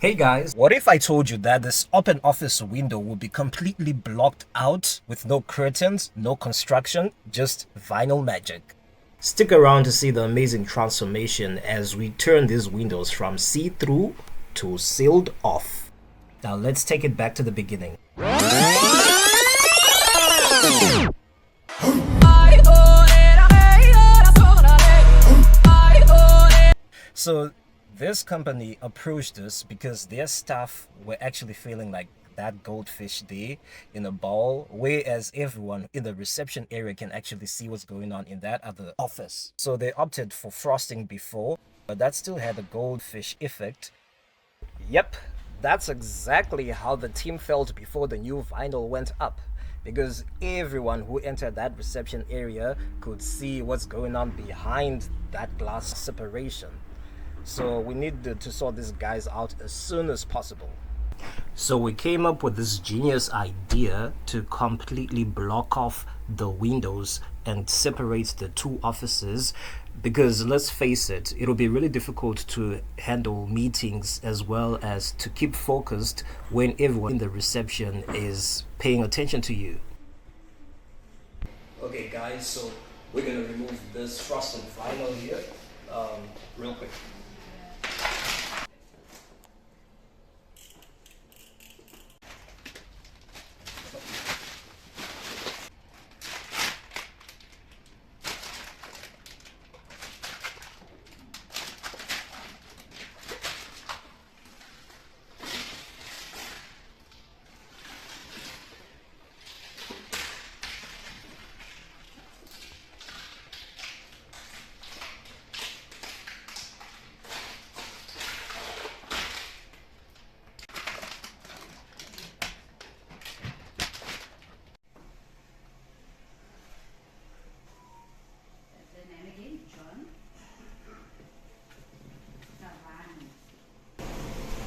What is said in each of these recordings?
Hey guys, what if I told you that this open office window would be completely blocked out with no curtains, no construction, just vinyl magic? Stick around to see the amazing transformation as we turn these windows from see-through to sealed off. Now let's take it back to the beginning. So this company approached us because their staff were actually feeling like that goldfish day in a bowl, whereas everyone in the reception area can actually see what's going on in that other office. So they opted for frosting before, but that still had a goldfish effect. Yep, that's exactly how the team felt before the new vinyl went up, because everyone who entered that reception area could see what's going on behind that glass separation. So we needed to sort these guys out as soon as possible. So we came up with this genius idea to completely block off the windows and separate the two offices, because let's face it, it'll be really difficult to handle meetings as well as to keep focused when everyone in the reception is paying attention to you. Okay guys, so we're gonna remove this frosted vinyl here real quick.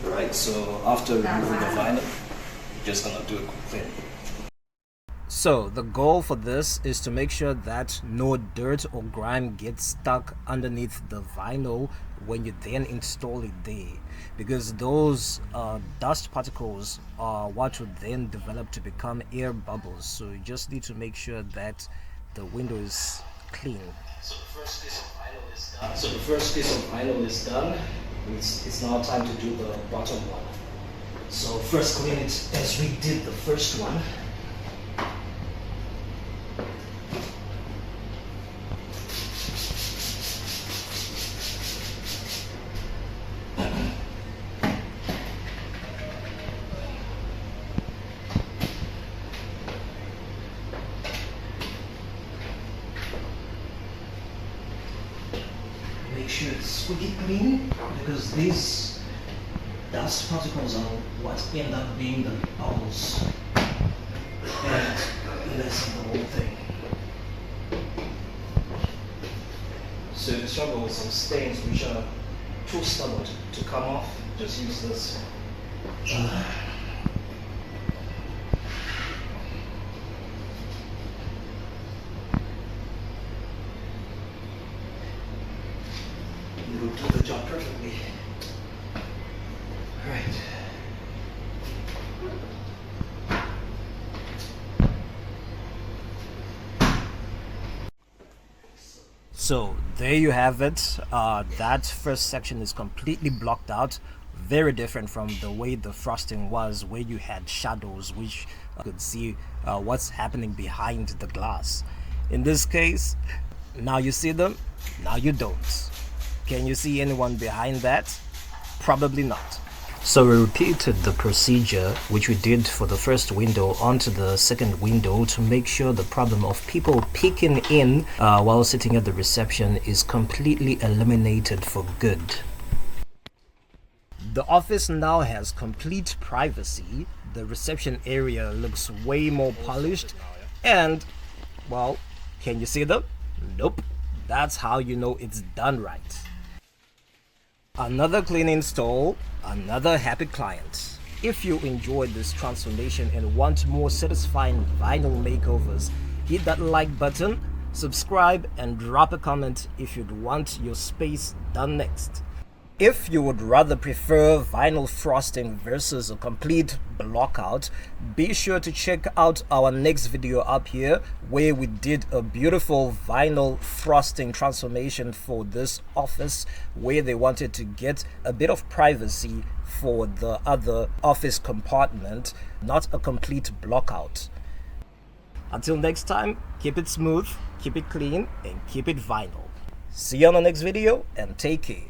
Right, so after removing the vinyl, we're just gonna do a quick clean. So the goal for this is to make sure that no dirt or grime gets stuck underneath the vinyl when you then install it there, because those dust particles are what would then develop to become air bubbles. So you just need to make sure that the window is clean. So the first piece of vinyl is done. It's now time to do the bottom one. So first clean it as we did the first one. Make sure it's squeaky clean, because these dust particles are what end up being the bubbles and messing the whole thing. So if you struggle with some stains which are too stubborn to come off, just use this. You will do the job perfectly. Right. So there you have it. That first section is completely blocked out. Very different from the way the frosting was, where you had shadows which could see what's happening behind the glass. In this case, now you see them, now you don't. Can you see anyone behind that? Probably not. So we repeated the procedure which we did for the first window onto the second window to make sure the problem of people peeking in while sitting at the reception is completely eliminated for good. The office now has complete privacy. The reception area looks way more polished, and, well, can you see them? Nope. That's how you know it's done right. Another clean install, another happy client. If you enjoyed this transformation and want more satisfying vinyl makeovers, hit that like button, subscribe, and drop a comment if you'd want your space done next. If you would rather prefer vinyl frosting versus a complete blockout, be sure to check out our next video up here where we did a beautiful vinyl frosting transformation for this office, where they wanted to get a bit of privacy for the other office compartment, not a complete blockout. Until next time, keep it smooth, keep it clean, and keep it vinyl. See you on the next video, and take care.